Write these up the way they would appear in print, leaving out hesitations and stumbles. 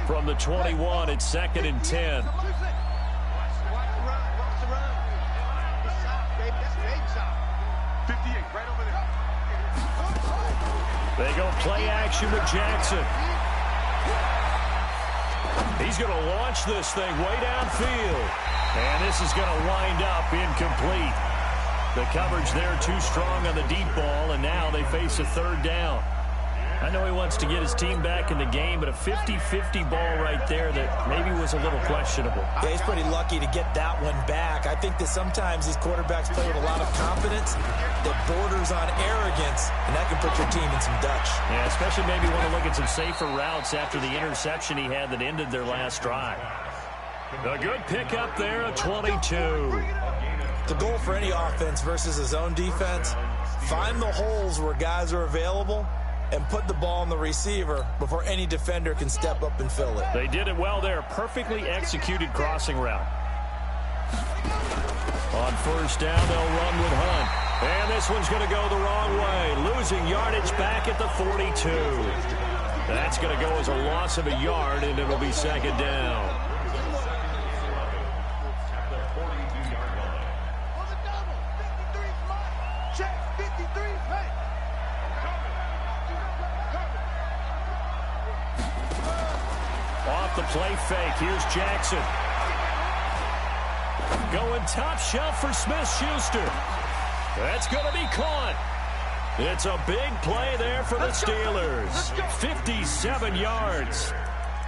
From the 21, it's 2nd and 10. They go play action with Jackson. He's going to launch this thing way downfield. And this is going to wind up incomplete. The coverage there too strong on the deep ball, and now they face a 3rd down. I know he wants to get his team back in the game, but a 50-50 ball right there that maybe was a little questionable. Yeah, he's pretty lucky to get that one back. I think that sometimes these quarterbacks play with a lot of confidence that borders on arrogance, and that can put your team in some Dutch. Yeah, especially maybe want to look at some safer routes after the interception he had that ended their last drive. A good pickup there at 22. The goal for any offense versus a zone defense, find the holes where guys are available and put the ball on the receiver before any defender can step up and fill it. They did it well there. Perfectly executed crossing route. On 1st down, they'll run with Hunt. And this one's going to go the wrong way. Losing yardage back at the 42. That's going to go as a loss of a yard, and it'll be 2nd down. Off the play fake. Here's Jackson. Going top shelf for Smith-Schuster. That's going to be caught. It's a big play there for the Steelers. 57 yards.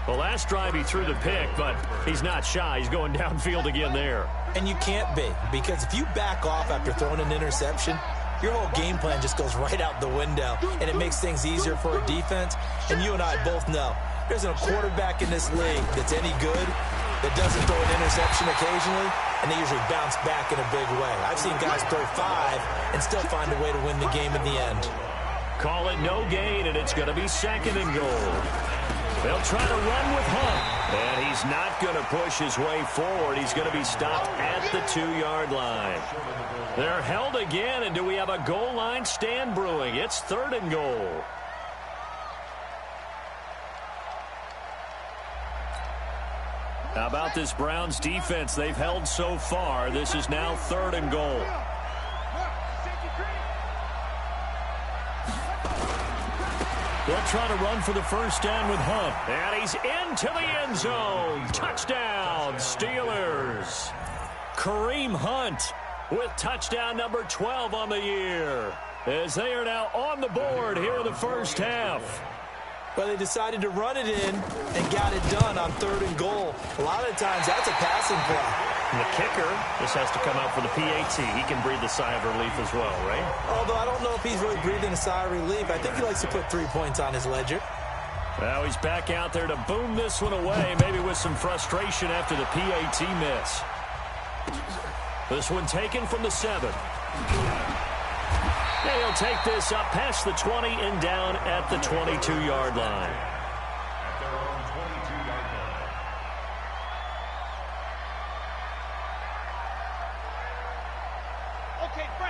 The last drive he threw the pick, but he's not shy. He's going downfield again there. And you can't be, because if you back off after throwing an interception, your whole game plan just goes right out the window, and it makes things easier for a defense. And you and I both know there's a quarterback in this league that's any good that doesn't throw an interception occasionally, and they usually bounce back in a big way. I've seen guys throw 5 and still find a way to win the game in the end. Call it no gain, and it's going to be 2nd and goal. They'll try to run with Hunt, and he's not going to push his way forward. He's going to be stopped at the 2-yard line. They're held again, and do we have a goal line stand brewing? It's 3rd and goal. How about this Browns defense? They've held so far. This is now 3rd and goal. They'll try to run for the 1st down with Hunt. And he's into the end zone. Touchdown, Steelers. Kareem Hunt with touchdown number 12 on the year, as they are now on the board here in the 1st half. Well, they decided to run it in and got it done on 3rd and goal. A lot of times that's a passing play. And the kicker just has to come out for the PAT. He can breathe a sigh of relief as well, right? Although I don't know if he's really breathing a sigh of relief. I think he likes to put 3 points on his ledger. Now he's back out there to boom this one away, maybe with some frustration after the PAT miss. This one taken from the 7. And he'll take this up past the 20 and down at the 22-yard line.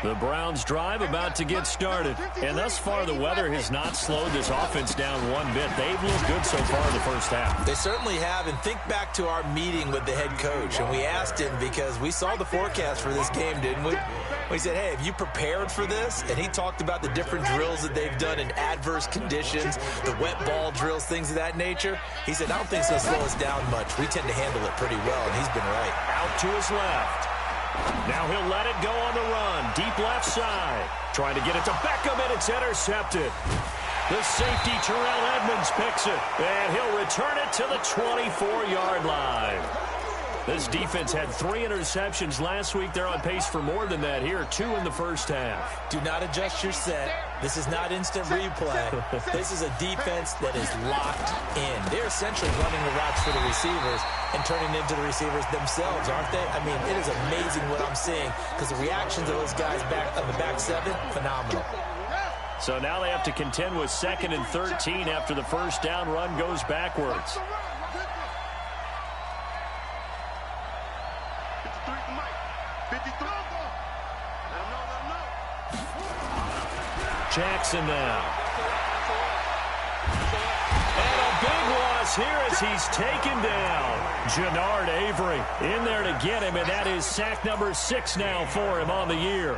The Browns drive about to get started. And thus far, the weather has not slowed this offense down one bit. They've looked good so far in the 1st half. They certainly have. And think back to our meeting with the head coach. And we asked him, because we saw the forecast for this game, didn't we? We said, hey, have you prepared for this? And he talked about the different drills that they've done in adverse conditions, the wet ball drills, things of that nature. He said, I don't think it's going to slow us down much. We tend to handle it pretty well, and he's been right. Out to his left. Now he'll let it go on the run. Deep left side. Trying to get it to Beckham, and it's intercepted. The safety, Terrell Edmonds, picks it. And he'll return it to the 24-yard line. This defense had 3 interceptions last week. They're on pace for more than that here. 2 in the 1st half. Do not adjust your set. This is not instant replay. This is a defense that is locked in. They're essentially running the routes for the receivers and turning into the receivers themselves, aren't they? I mean, it is amazing what I'm seeing, because the reactions of those guys back on the back 7, phenomenal. So now they have to contend with 2nd and 13 after the 1st down run goes backwards. Jackson now. And a big loss here as he's taken down. Genard Avery in there to get him, and that is sack number 6 now for him on the year.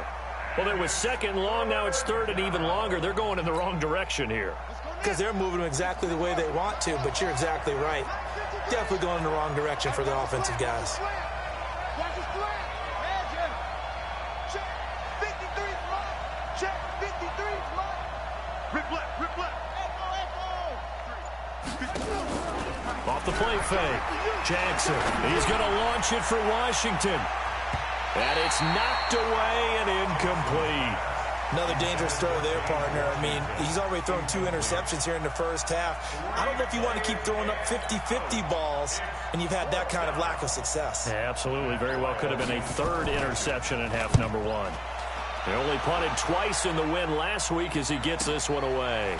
Well, it was second long. Now it's third and even longer. They're going in the wrong direction here. Because they're moving exactly the way they want to, but you're exactly right. Definitely going in the wrong direction for the offensive guys. Off the play fake. Jackson, he's going to launch it for Washington. And it's knocked away and incomplete. Another dangerous throw there, partner. I mean, he's already thrown 2 interceptions here in the first half. I don't know if you want to keep throwing up 50-50 balls when you've had that kind of lack of success. Yeah, absolutely. Very well could have been a 3rd interception in half number 1. They only punted twice in the win last week as he gets this one away.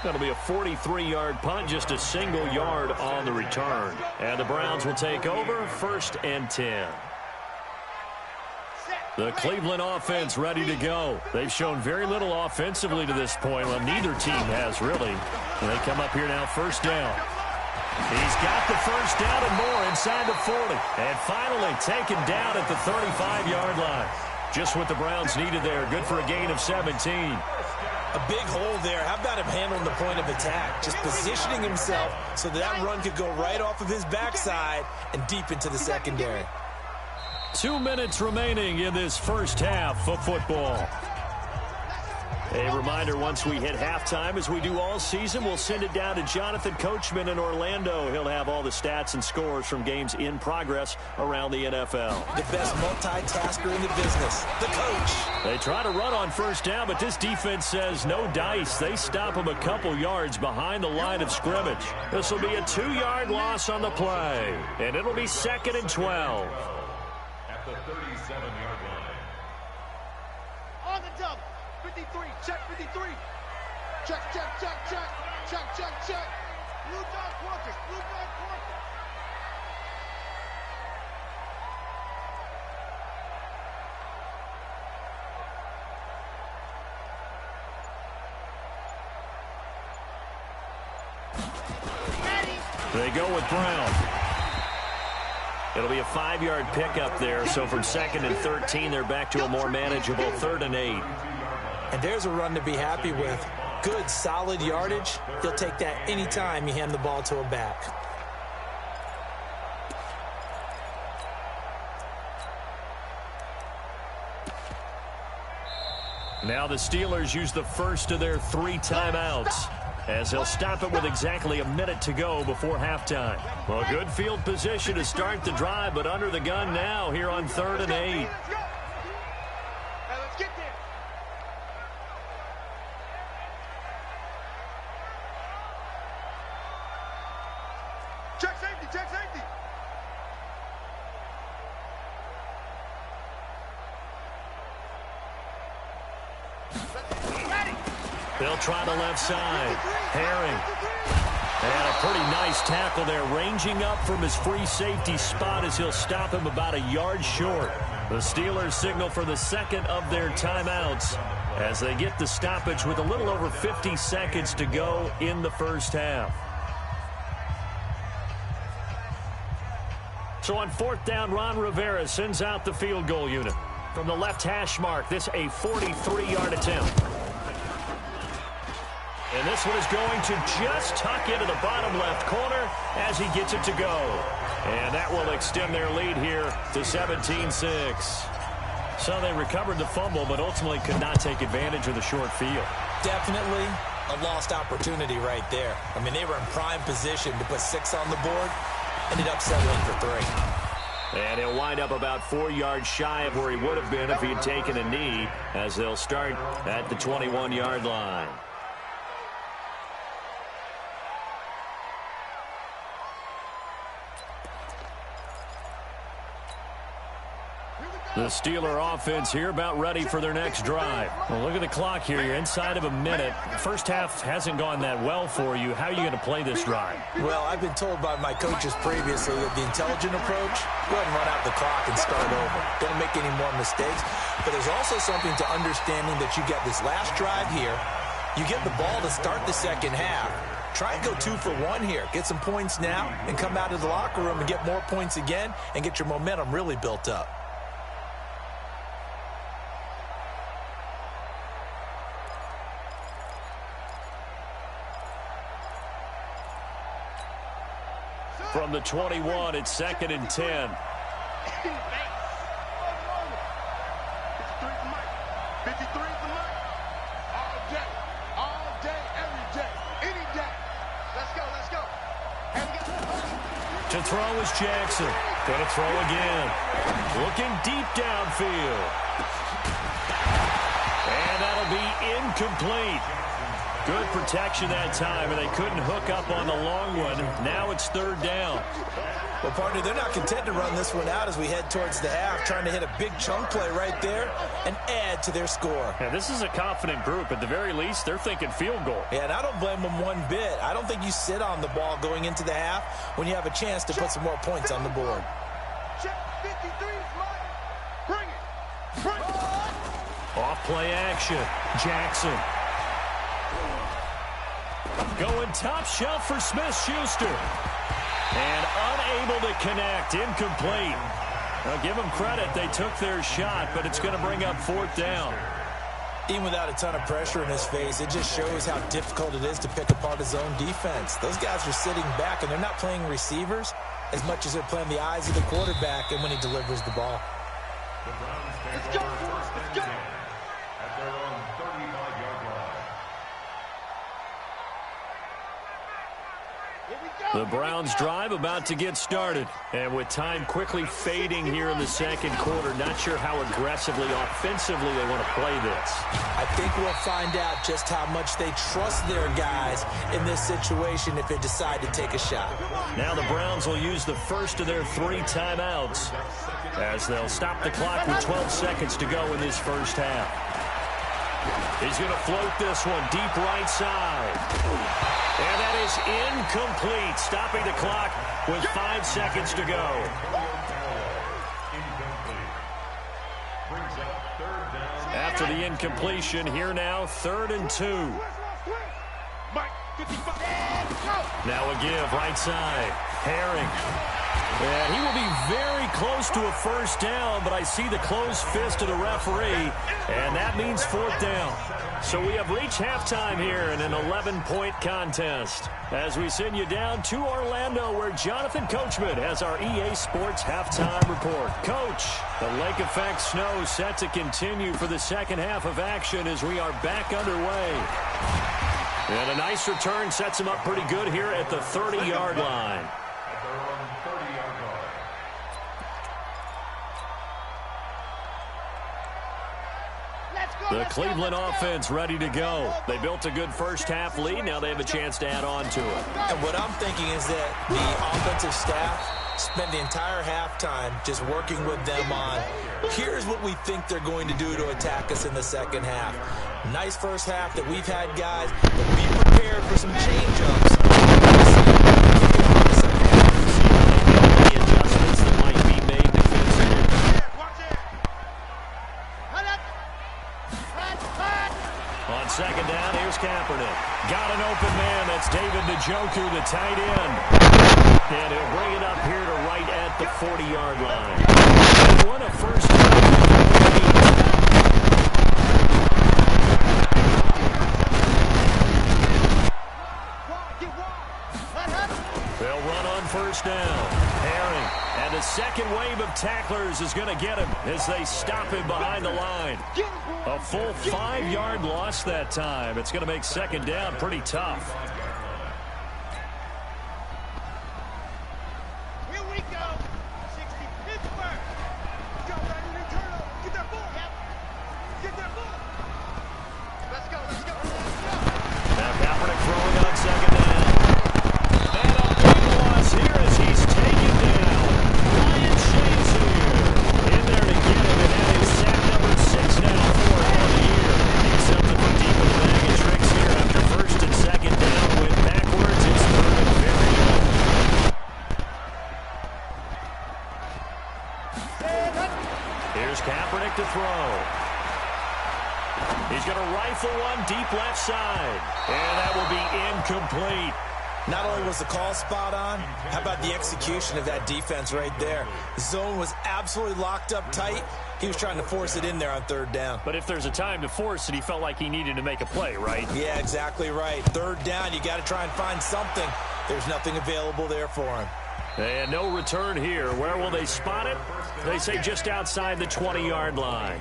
That'll be a 43-yard punt, just a single yard on the return. And the Browns will take over 1st and 10. The Cleveland offense ready to go. They've shown very little offensively to this point. Well, neither team has, really. And they come up here now, 1st down. He's got the 1st down and more inside the 40. And finally taken down at the 35-yard line. Just what the Browns needed there. Good for a gain of 17. A big hole there. How about him handling the point of attack? Just positioning himself so that run could go right off of his backside and deep into the secondary. 2 minutes remaining in this first half of football. A reminder, once we hit halftime, as we do all season, we'll send it down to Jonathan Coachman in Orlando. He'll have all the stats and scores from games in progress around the NFL. The best multitasker in the business, the coach. They try to run on 1st down, but this defense says no dice. They stop him a couple yards behind the line of scrimmage. This will be a 2-yard loss on the play, and it'll be 2nd and 12. At the 37-yard line. On the double. 53, check 53. Check, check, check, check. Check, check, check. Blue dog quarters, blue dog quarters. They go with Brown. It'll be a 5-yard pickup there, so from 2nd and 13, they're back to a more manageable 3rd and 8. And there's a run to be happy with. Good, solid yardage. He'll take that anytime you hand the ball to a back. Now the Steelers use the first of their 3 timeouts, as they'll stop it with exactly a minute to go before halftime. Well, good field position to start the drive, but under the gun now here on 3rd and 8. Let's get there. Check safety, check safety. They'll try the left side. Herring. And a pretty nice tackle there, ranging up from his free safety spot as he'll stop him about a yard short. The Steelers signal for the 2nd of their timeouts as they get the stoppage with a little over 50 seconds to go in the first half. So on 4th down, Ron Rivera sends out the field goal unit. From the left hash mark, this a 43-yard attempt. And this one is going to just tuck into the bottom left corner as he gets it to go. And that will extend their lead here to 17-6. So they recovered the fumble, but ultimately could not take advantage of the short field. Definitely a lost opportunity right there. I mean, they were in prime position to put 6 on the board. Ended up settling for 3. And he'll wind up about 4 yards shy of where he would have been if he had taken a knee, as they'll start at the 21-yard line. The Steeler offense here about ready for their next drive. Well, look at the clock here. You're inside of a minute. First half hasn't gone that well for you. How are you going to play this drive? Well, I've been told by my coaches previously that the intelligent approach, go ahead and run out the clock and start over. Don't make any more mistakes. But there's also something to understanding that you got this last drive here. You get the ball to start the second half. Try and go 2 for 1 here. Get some points now and come out of the locker room and get more points again and get your momentum really built up. From the 21, it's 2nd and 10. 53 for Mike. All day, every day, any day. Let's go, let's go. To throw is Jackson. Gonna throw again. Looking deep downfield. And that'll be incomplete. Good protection that time, and they couldn't hook up on the long one. Now it's 3rd down. Well, partner, they're not content to run this one out as we head towards the half, trying to hit a big chunk play right there and add to their score. Yeah, this is a confident group. At the very least, they're thinking field goal. Yeah, and I don't blame them one bit. I don't think you sit on the ball going into the half when you have a chance to put some more points on the board. Check 53, Mike. Bring it. Bring it. Off play action. Jackson. Going top shelf for Smith-Schuster. And unable to connect. Incomplete. Now, give them credit. They took their shot, but it's going to bring up 4th down. Even without a ton of pressure in his face, it just shows how difficult it is to pick apart his own defense. Those guys are sitting back, and they're not playing receivers as much as they're playing the eyes of the quarterback and when he delivers the ball. Let's go. Let's go. At their own 35-yard line. The Browns drive about to get started. And with time quickly fading here in the second quarter, not sure how aggressively, offensively they want to play this. I think we'll find out just how much they trust their guys in this situation if they decide to take a shot. Now the Browns will use the first of their 3 timeouts as they'll stop the clock with 12 seconds to go in this first half. He's going to float this one deep right side. And that is incomplete, stopping the clock with 5 seconds to go. After the incompletion, here now, 3rd and 2. Now a give, right side. Herring. And he will be very close to a first down, but I see the closed fist of the referee, and that means 4th down. So we have reached halftime here in an 11-point contest as we send you down to Orlando where Jonathan Coachman has our EA Sports Halftime Report. Coach, the lake effect snow set to continue for the second half of action as we are back underway. And a nice return sets him up pretty good here at the 30-yard line. The Cleveland offense ready to go. They built a good first-half lead. Now they have a chance to add on to it. And what I'm thinking is that the offensive staff spend the entire halftime just working with them on, here's what we think they're going to do to attack us in the second half. Nice first half that we've had, guys, but be prepared for some change-ups. The adjustments that might be made defensively. On second down, here's Kaepernick. Got an open man. That's David Njoku, the tight end. And he'll bring it up here to right at the 40-yard line. What a first down. They'll run on first down. Herring. And the second wave of tacklers is going to get him as they stop him behind the line. A full 5-yard loss that time. It's going to make second down pretty tough. Here we go. 60 Pittsburgh. Go, Brandon, turn over. Get that ball. Get that ball. Let's go, let's go, let's go. Now Kaepernick throwing on second down. And a big loss here as he's taken down. Ryan Shazier in there to get him, and that is sack number 6 now for him on the year. Need something from deep in the bag of tricks here after first and second down. Went backwards. It's 3rd and very low. Here's Kaepernick to throw. He's going to rifle one deep left side. And that will be incomplete. Not only was the call spot on, how about the execution of that defense right there? The zone was absolutely locked up tight. He was trying to force it in there on third down. But if there's a time to force it, he felt like he needed to make a play, right? Yeah, exactly right. Third down, you got to try and find something. There's nothing available there for him. And no return here. Where will they spot it? They say just outside the 20-yard line.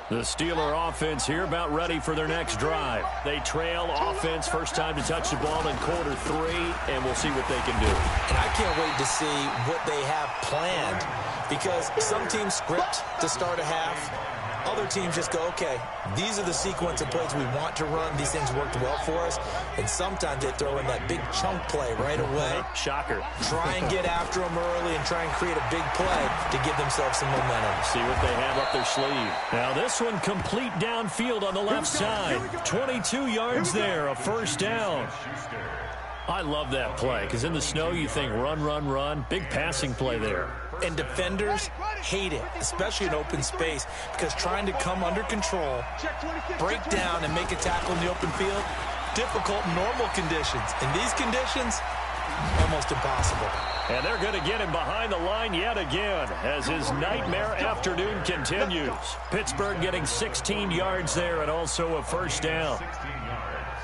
The Steeler offense here about ready for their next drive. They trail offense, first time to touch the ball in quarter 3, and we'll see what they can do. And I can't wait to see what they have planned, because some teams script to start a half. Other teams just go, okay, these are the sequence of plays we want to run. These things worked well for us. And sometimes they throw in that big chunk play right away. Shocker. Try and get after them early and try and create a big play to give themselves some momentum. See what they have up their sleeve. Now this one complete downfield on the left side. 22 yards there, a first down. I love that play, because in the snow you think run, run, run. Big passing play there. And defenders hate it, especially in open space, because trying to come under control, break down, and make a tackle in the open field, difficult in normal conditions. In these conditions, almost impossible. And they're going to get him behind the line yet again as his nightmare afternoon continues. Pittsburgh getting 16 yards there and also a first down. 16 yards.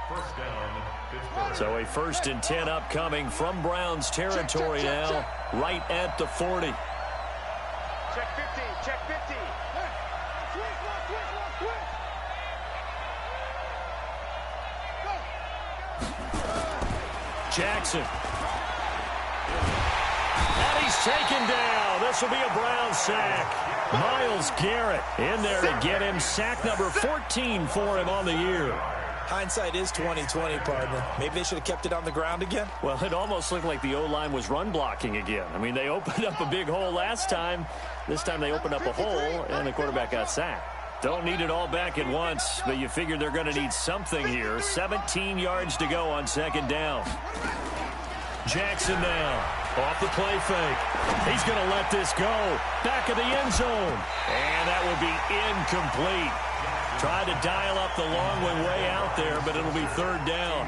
First down, Pittsburgh. So a 1st and 10 upcoming from Browns territory now, right at the 40. Check 50, check 50. Jackson. And he's taken down. This will be a Brown sack. Myles Garrett in there to get him. Sack number 14 for him on the year. Hindsight is 20/20, partner. Maybe they should have kept it on the ground again. Well, it almost looked like the O-line was run blocking again. I mean, they opened up a big hole last time. This time they opened up a hole, and the quarterback got sacked. Don't need it all back at once, but you figure they're going to need something here. 17 yards to go on second down. Jackson now, off the play fake. He's going to let this go. Back of the end zone. And that will be incomplete. Tried to dial up the long way out there, but it'll be third down.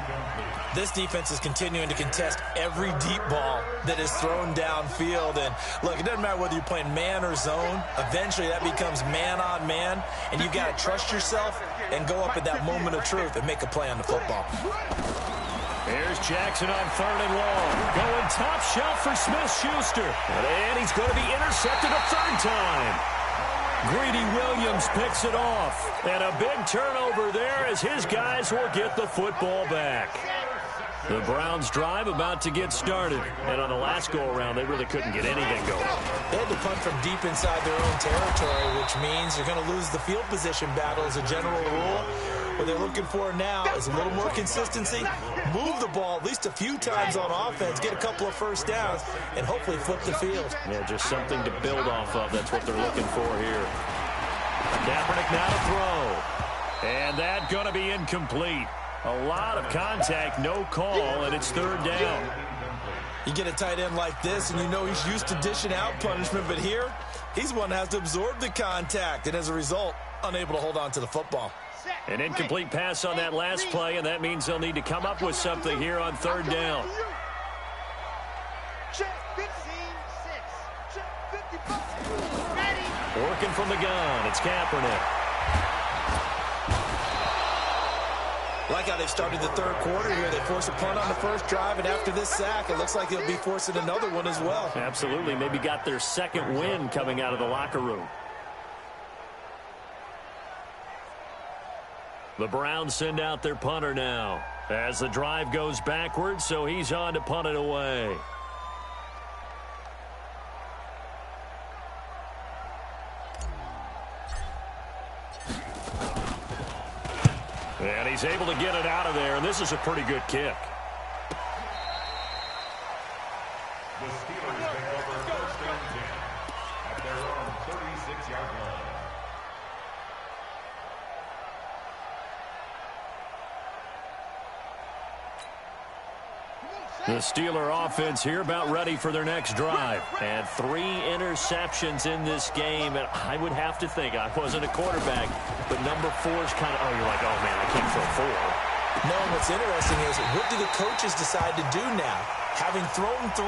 This defense is continuing to contest every deep ball that is thrown downfield. And look, it doesn't matter whether you're playing man or zone. Eventually that becomes man on man, and you've got to trust yourself and go up at that moment of truth and make a play on the football. Here's Jackson on 3rd and long. Going top shelf for Smith-Schuster. And he's going to be intercepted a 3rd time. Greedy Williams picks it off. And a big turnover there as his guys will get the football back. The Browns drive about to get started. And on the last go-around, they really couldn't get anything going. They had to punt from deep inside their own territory, which means they're going to lose the field position battle as a general rule. What they're looking for now is a little more consistency, move the ball at least a few times on offense, get a couple of first downs, and hopefully flip the field. Yeah, just something to build off of. That's what they're looking for here. Kaepernick now to throw. And that's going to be incomplete. A lot of contact, no call, and it's 3rd down. You get a tight end like this, and you know he's used to dishing out punishment, but here, he's one that has to absorb the contact, and as a result, unable to hold on to the football. An incomplete pass on that last play, and that means they'll need to come up with something here on 3rd down. Working from the gun, it's Kaepernick. Like how they've started the 3rd quarter here. They force a punt on the first drive, and after this sack, it looks like they'll be forcing another one as well. Absolutely. Maybe got their 2nd win coming out of the locker room. The Browns send out their punter now as the drive goes backwards, so he's on to punt it away. And he's able to get it out of there, and this is a pretty good kick. The Steelers take over 1st and 10 at their own 36-yard line. The Steeler offense here about ready for their next drive. And 3 interceptions in this game. And I would have to think, I wasn't a quarterback, but number 4 is kind of, you're like, oh, man, I can't throw 4. No, what's interesting is, what do the coaches decide to do now? Having thrown 3,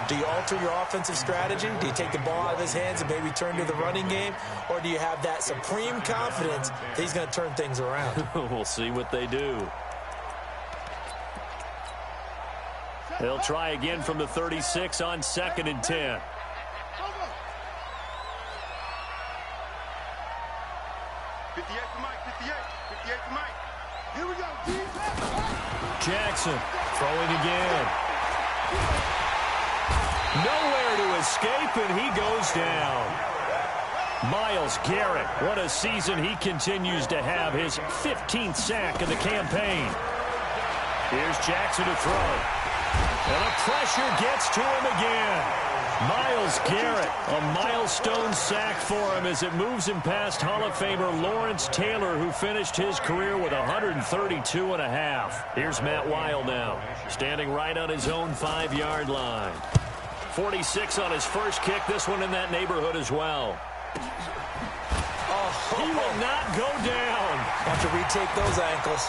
do you alter your offensive strategy? Do you take the ball out of his hands and maybe turn to the running game? Or do you have that supreme confidence that he's going to turn things around? We'll see what they do. They'll try again from the 36 on 2nd and 10. Here we go. Jackson throwing again. Nowhere to escape, and he goes down. Myles Garrett, what a season he continues to have. His 15th sack of the campaign. Here's Jackson to throw. And the pressure gets to him again. Myles Garrett, a milestone sack for him as it moves him past Hall of Famer Lawrence Taylor, who finished his career with 132.5. Here's Matt Weil now, standing right on his own 5-yard line. 46 on his first kick, this one in that neighborhood as well. He will not go down. Have to retake those ankles.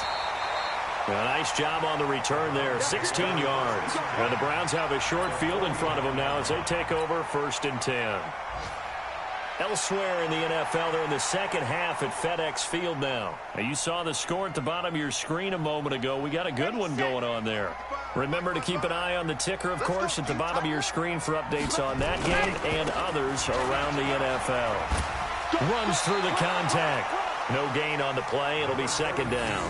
A nice job on the return there, 16 yards. And the Browns have a short field in front of them now as they take over 1st and 10. Elsewhere in the NFL, they're in the second half at FedEx Field now. You saw the score at the bottom of your screen a moment ago. We got a good one going on there. Remember to keep an eye on the ticker, of course, at the bottom of your screen for updates on that game and others around the NFL. Runs through the contact. No gain on the play. It'll be 2nd down.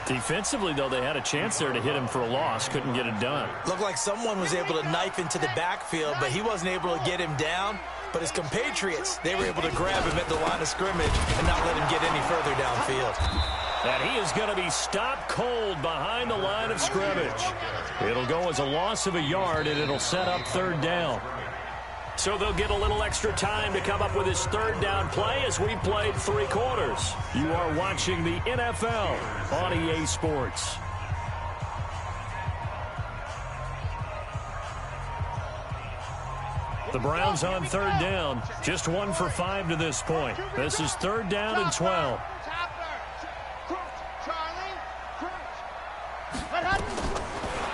Defensively, though, they had a chance there to hit him for a loss. Couldn't get it done. Looked like someone was able to knife into the backfield, but he wasn't able to get him down. But his compatriots, they were able to grab him at the line of scrimmage and not let him get any further downfield. And he is going to be stopped cold behind the line of scrimmage. It'll go as a loss of a yard, and it'll set up 3rd down. So they'll get a little extra time to come up with his 3rd down play as we played 3 quarters. You are watching the NFL on EA Sports. The Browns on 3rd down, just 1 for 5 to this point. This is 3rd down and 12.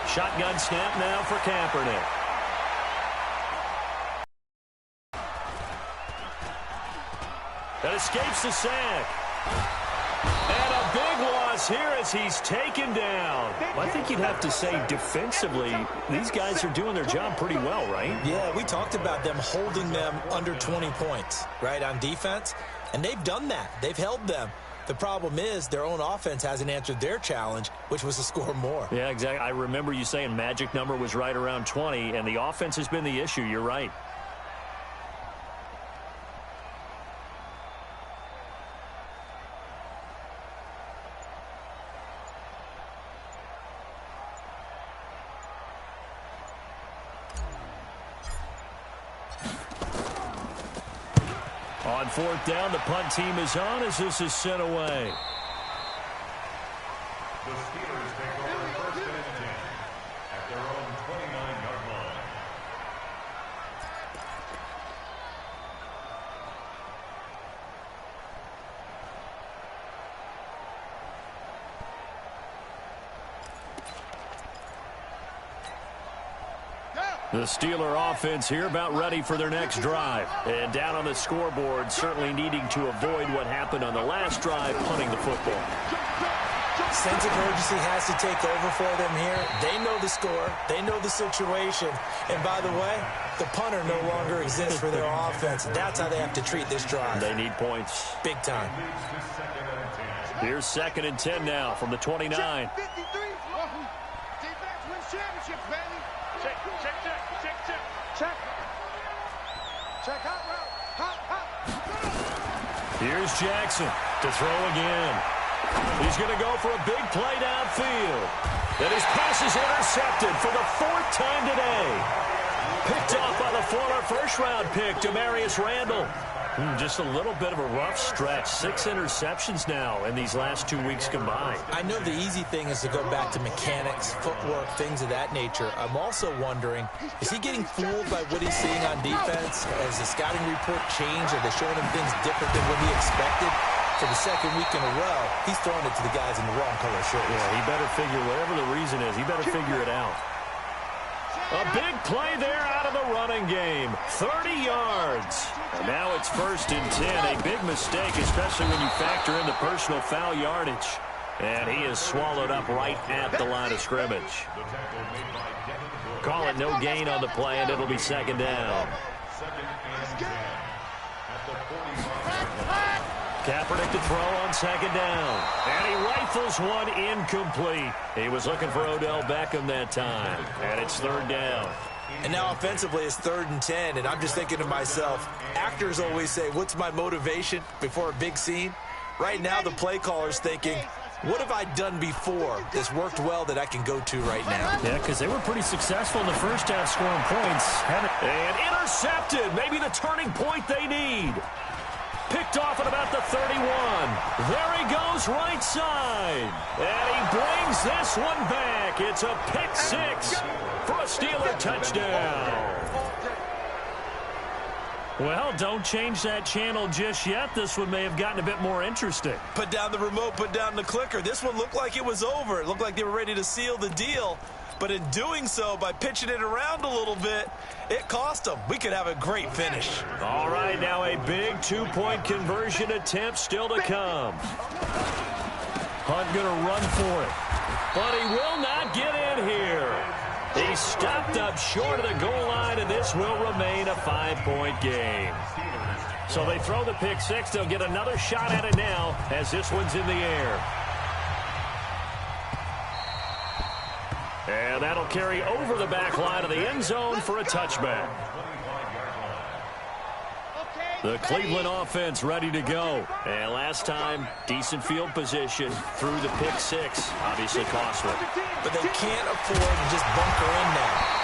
Shotgun snap now for Kaepernick. That escapes the sack. And a big loss here as he's taken down. I think you'd have to say defensively, these guys are doing their job pretty well, right? Yeah, we talked about them holding them under 20 points, right, on defense. And they've done that. They've held them. The problem is their own offense hasn't answered their challenge, which was to score more. Yeah, exactly. I remember you saying magic number was right around 20, and the offense has been the issue. You're right. On 4th down, the punt team is on as this is sent away. The Steelers take over 1st and 10 at their own 29-yard line. The Steeler offense here about ready for their next drive. And down on the scoreboard, certainly needing to avoid what happened on the last drive, punting the football. Sense of urgency has to take over for them here. They know the score. They know the situation. And by the way, the punter no longer exists for their offense. That's how they have to treat this drive. They need points. Big time. Here's 2nd and 10 now from the 29. Check 53. Defense wins championships, baby. Check, check, check, check, check, check. Check hot route. Hot, hot. Here's Jackson to throw again. He's going to go for a big play downfield. And his pass is intercepted for the 4th time today. Picked off by the former 1st-round pick, Damarius Randall. Just a little bit of a rough stretch. 6 interceptions now in these last 2 weeks combined. I know the easy thing is to go back to mechanics, footwork, things of that nature. I'm also wondering, is he getting fooled by what he's seeing on defense? Has the scouting report changed? Are they showing him things different than what he expected? For the second week in a row, he's throwing it to the guys in the wrong color shirts. Yeah, he better figure, whatever the reason is, he better figure it out. A big play there out of the running game. 30 yards. And now it's 1st and 10. A big mistake, especially when you factor in the personal foul yardage. And he is swallowed up right at the line of scrimmage. Call it no gain on the play, and it'll be 2nd down. Kaepernick to throw on 2nd down. And he rifles one incomplete. He was looking for Odell Beckham that time. And it's 3rd down. And now offensively it's 3rd and 10. And I'm just thinking to myself, actors always say, what's my motivation before a big scene? Right now the play caller's thinking, what have I done before that's worked well that I can go to right now? Yeah, because they were pretty successful in the first half scoring points. And intercepted. Maybe the turning point they need. Picked off at about the 31. There he goes, right side. And he brings this one back. It's a pick 6 for a Steeler touchdown. Well, don't change that channel just yet. This one may have gotten a bit more interesting. Put down the remote, put down the clicker. This one looked like it was over. It looked like they were ready to seal the deal. But in doing so, by pitching it around a little bit, it cost them. We could have a great finish. All right, now a big 2-point conversion attempt still to come. Hunt going to run for it. But he will not get in here. He stopped up short of the goal line, and this will remain a 5-point game. So they throw the pick 6. They'll get another shot at it now as this one's in the air. And that'll carry over the back line of the end zone for a touchback. The Cleveland offense ready to go. And last time, decent field position through the pick 6. Obviously costly. But they can't afford to just bunker in now.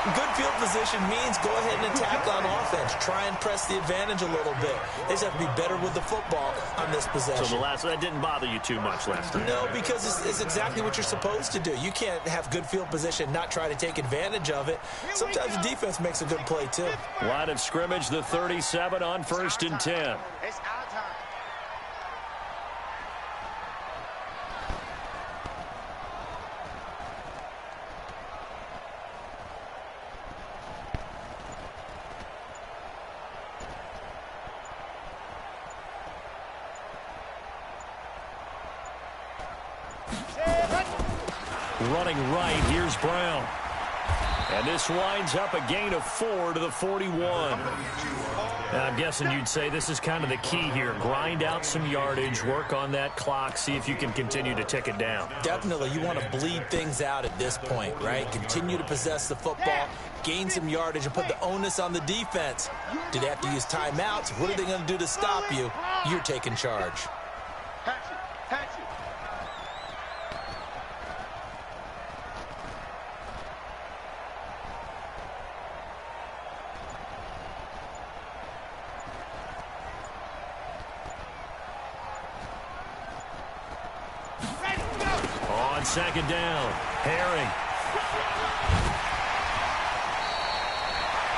Good field position means go ahead and attack on offense. Try and press the advantage a little bit. They just have to be better with the football on this possession. So that didn't bother you too much last time? No, because it's exactly what you're supposed to do. You can't have good field position, not try to take advantage of it. Sometimes the defense makes a good play, too. Line of scrimmage, the 37 on 1st and 10. It's our time. Running right, here's Brown. And this winds up a gain of 4 to the 41. Now, I'm guessing you'd say this is kind of the key here. Grind out some yardage, work on that clock, see if you can continue to tick it down. Definitely, you want to bleed things out at this point, right? Continue to possess the football, gain some yardage, and put the onus on the defense. Do they have to use timeouts? What are they going to do to stop you? You're taking charge. Patch it. On 2nd down, Herring.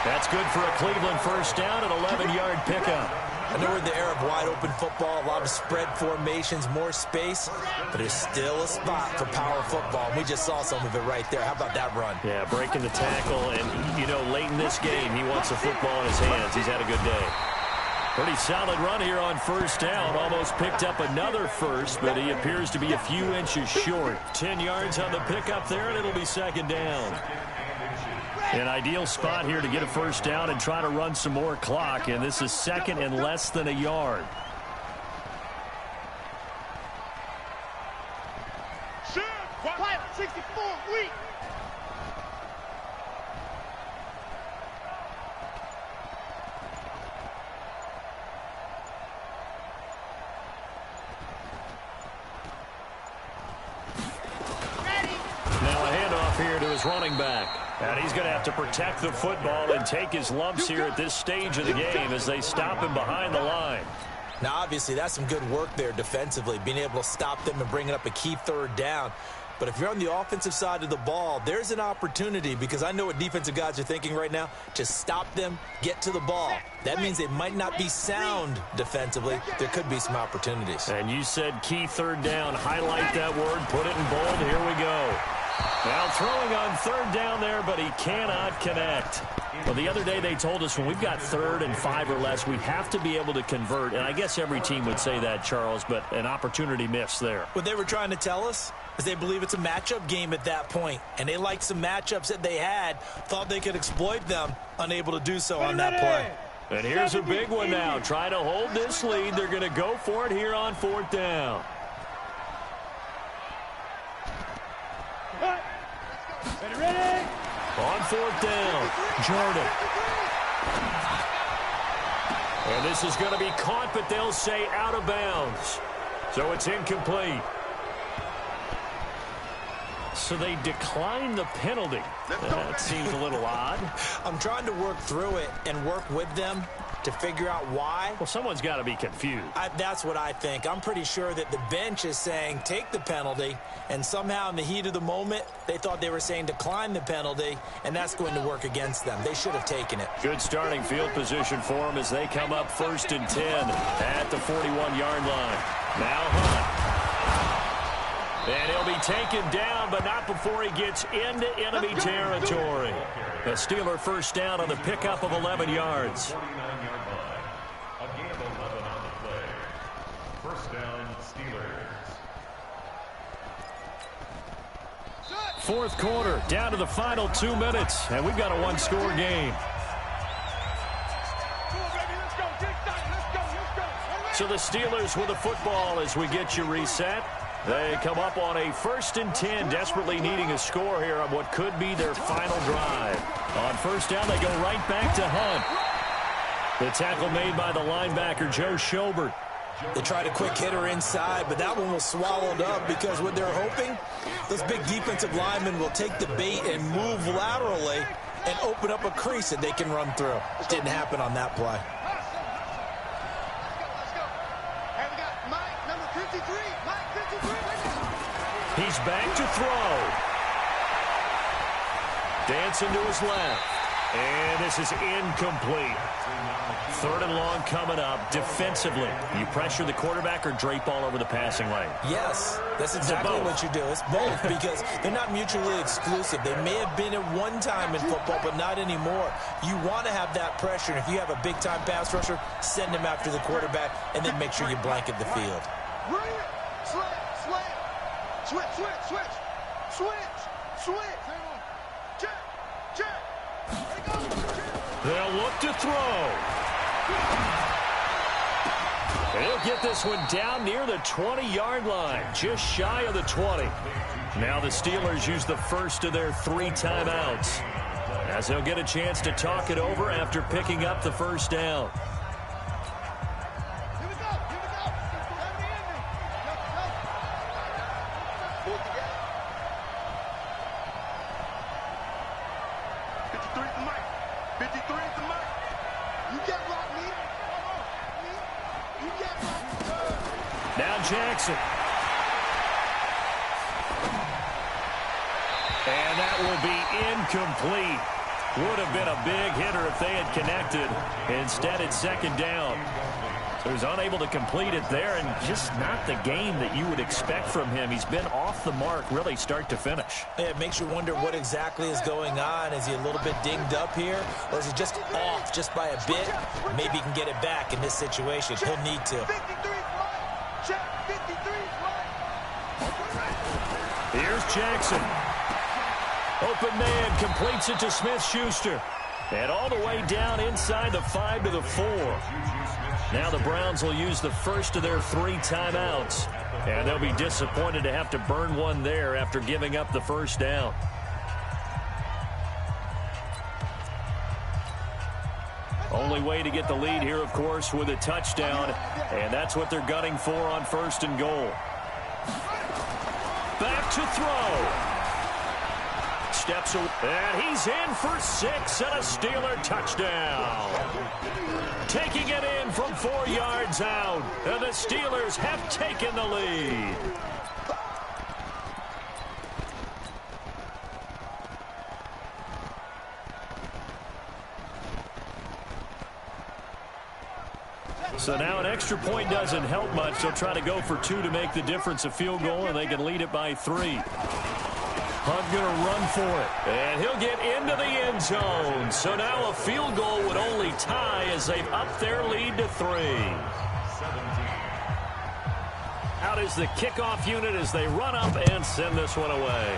That's good for a Cleveland 1st down, an 11-yard pickup. I know we're in the era of wide-open football, a lot of spread formations, more space, but there's still a spot for power football. We just saw some of it right there. How about that run? Yeah, breaking the tackle, and, you know, late in this game, he wants the football in his hands. He's had a good day. Pretty solid run here on 1st down. Almost picked up another first, but he appears to be a few inches short. 10 yards on the pickup there, and it'll be 2nd down. An ideal spot here to get a 1st down and try to run some more clock, and this is 2nd and less than a yard. Quiet, 64, weak. Now a handoff here to his running back. And he's going to have to protect the football and take his lumps here at this stage of the game as they stop him behind the line. Now, obviously, that's some good work there defensively, being able to stop them and bringing up a key third down. But if you're on the offensive side of the ball, there's an opportunity, because I know what defensive guys are thinking right now, to stop them, get to the ball. That means they might not be sound defensively. There could be some opportunities. And you said key third down. Highlight that word. Put it in bold. Here we go. Now throwing on third down there, but he cannot connect. Well, the other day they told us when we've got 3rd and 5 or less, we have to be able to convert. And I guess every team would say that, Charles, but an opportunity missed there. What they were trying to tell us is they believe it's a matchup game at that point. And they liked some matchups that they had, thought they could exploit them, unable to do so on that play. And here's a big one now. Trying to hold this lead. They're going to go for it here on 4th down. Ready? On 4th down, Jordan. And this is going to be caught, but they'll say out of bounds. So it's incomplete. So they decline the penalty. That seems a little odd. I'm trying to work through it and work with them to figure out why. Well, someone's got to be confused. That's what I think. I'm pretty sure that the bench is saying take the penalty, and somehow in the heat of the moment, they thought they were saying decline the penalty, and that's going to work against them. They should have taken it. Good starting field position for them as they come up 1st and 10 at the 41-yard line. Now Hunt. And he'll be taken down, but not before he gets into enemy territory. A Steeler first down on the pickup of 11 yards. 49-yard line. A gain of 11 on the play. First down, Steelers. 4th quarter, down to the final 2 minutes, and we've got a 1-score game. So the Steelers with the football as we get you reset. They come up on a 1st and 10, desperately needing a score here on what could be their final drive. On 1st down, they go right back to Hunt. The tackle made by the linebacker, Joe Schobert. They tried a quick hitter inside, but that one was swallowed up because what they're hoping, those big defensive linemen will take the bait and move laterally and open up a crease that they can run through. Didn't happen on that play. He's back to throw. Dancing to his left. And this is incomplete. 3rd and long coming up. Defensively, you pressure the quarterback or drape all over the passing lane? Yes, that's exactly what you do. It's both because they're not mutually exclusive. They may have been at one time in football, but not anymore. You want to have that pressure. And if you have a big-time pass rusher, send him after the quarterback and then make sure you blanket the field. They'll look to throw. He'll get this one down near the 20-yard line, just shy of the 20. Now the Steelers use the first of their 3 timeouts, as they'll get a chance to talk it over after picking up the first down. Jackson. And that will be incomplete. Would have been a big hitter if they had connected. Instead, it's 2nd down. So he's unable to complete it there, and just not the game that you would expect from him. He's been off the mark really start to finish. It makes you wonder what exactly is going on. Is he a little bit dinged up here, or is he just off just by a bit? Maybe he can get it back in this situation. He'll need to. Here's Jackson. Open man, completes it to Smith-Schuster. And all the way down inside the 5 to the 4. Now the Browns will use the first of their 3 timeouts. And they'll be disappointed to have to burn one there after giving up the first down. Only way to get the lead here, of course, with a touchdown. And that's what they're gunning for on 1st and goal. Back to throw. steps away. And he's in for 6 and a Steeler touchdown. Taking it in from 4 yards out. And the Steelers have taken the lead. So now an extra point doesn't help much. They'll try to go for 2 to make the difference a field goal, and they can lead it by 3. Hunt going to run for it, and he'll get into the end zone. So now a field goal would only tie as they've upped their lead to 3. Out is the kickoff unit as they run up and send this one away.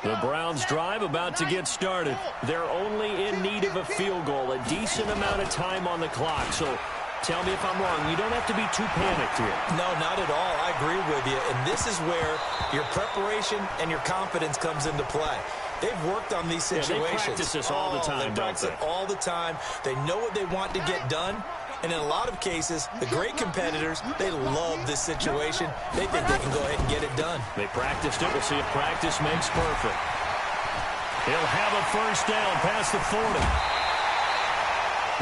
The Browns drive about to get started. They're only in need of a field goal, a decent amount of time on the clock. So tell me if I'm wrong. You don't have to be too panicked here. No, not at all. I agree with you. And this is where your preparation and your confidence comes into play. They've worked on these situations. Yeah, they practice this all the time, They practice it all the time. They know what they want to get done. And in a lot of cases, the great competitors, they love this situation. They think they can go ahead and get it done. They practiced it. We'll see if practice makes perfect. He'll have a first down past the 40.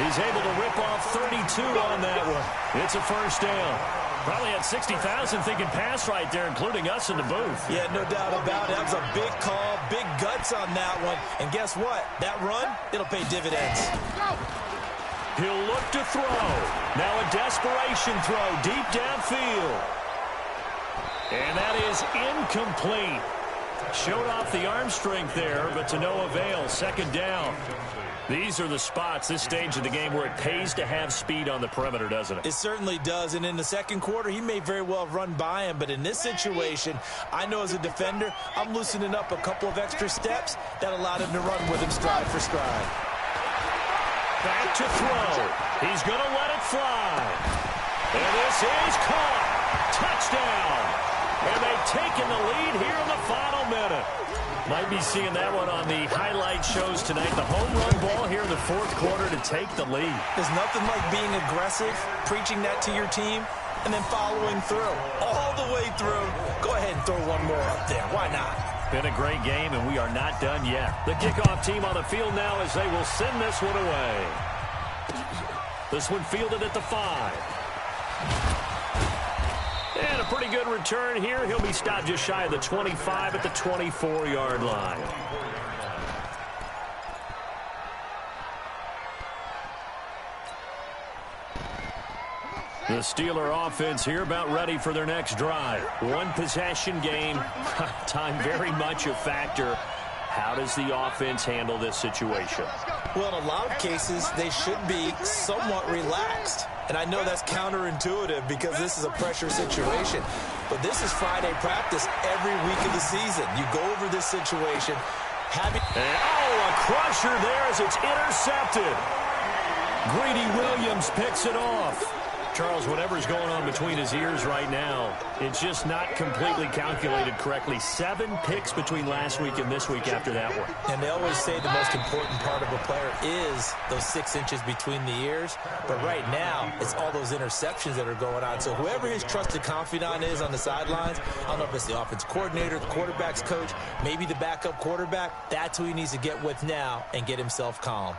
He's able to rip off 32 on that one. It's a first down. Probably had 60,000 thinking pass right there, including us in the booth. Yeah, no doubt about it. That was a big call, big guts on that one. And guess what? That run, it'll pay dividends. He'll look to throw. Now a desperation throw deep downfield. And that is incomplete. Showed off the arm strength there, but to no avail. Second down. These are the spots, this stage of the game, where it pays to have speed on the perimeter, doesn't it? It certainly does. And in the second quarter, he may very well run by him. But in this situation, I know as a defender, I'm loosening up a couple of extra steps that allowed him to run with him stride for stride. Back to throw. He's going to let it fly. And this is caught. Touchdown. And they've taken the lead here in the final minute. Might be seeing that one on the highlight shows tonight. The home run ball here in the fourth quarter to take the lead. There's nothing like being aggressive, preaching that to your team, and then following through. All the way through. Go ahead and throw one more up there. Why not? Been a great game, and we are not done yet. The kickoff team on the field now as they will send this one away. This one fielded at the 5. And a pretty good return here. He'll be stopped just shy of the 25 at the 24-yard line. The Steeler offense here about ready for their next drive. One possession game. Time very much a factor. How does the offense handle this situation? Well, in a lot of cases, they should be somewhat relaxed. And I know that's counterintuitive because this is a pressure situation. But this is Friday practice every week of the season. You go over this situation. A crusher there as it's intercepted. Greedy Williams picks it off. Charles, whatever's going on between his ears right now, it's just not completely calculated correctly. 7 picks between last week and this week after that one. And they always say the most important part of a player is those 6 inches between the ears. But right now, it's all those interceptions that are going on. So whoever his trusted confidant is on the sidelines, I don't know if it's the offense coordinator, the quarterback's coach, maybe the backup quarterback, that's who he needs to get with now and get himself calm.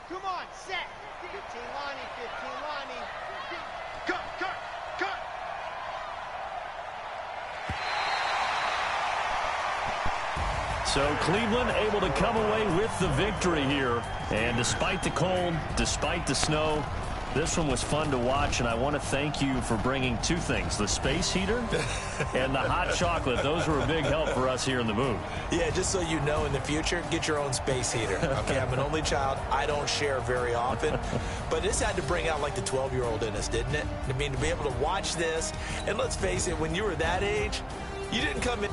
Come on, set. 15 Lonnie, 15 Lonnie. Cut, cut, cut. So Cleveland able to come away with the victory here. And despite the cold, despite the snow, this one was fun to watch, and I want to thank you for bringing 2 things, the space heater and the hot chocolate. Those were a big help for us here in the booth. Yeah, just so you know, in the future, get your own space heater. Okay, I'm an only child. I don't share very often. But this had to bring out, like, the 12-year-old in us, didn't it? I mean, to be able to watch this, and let's face it, when you were that age, you didn't come in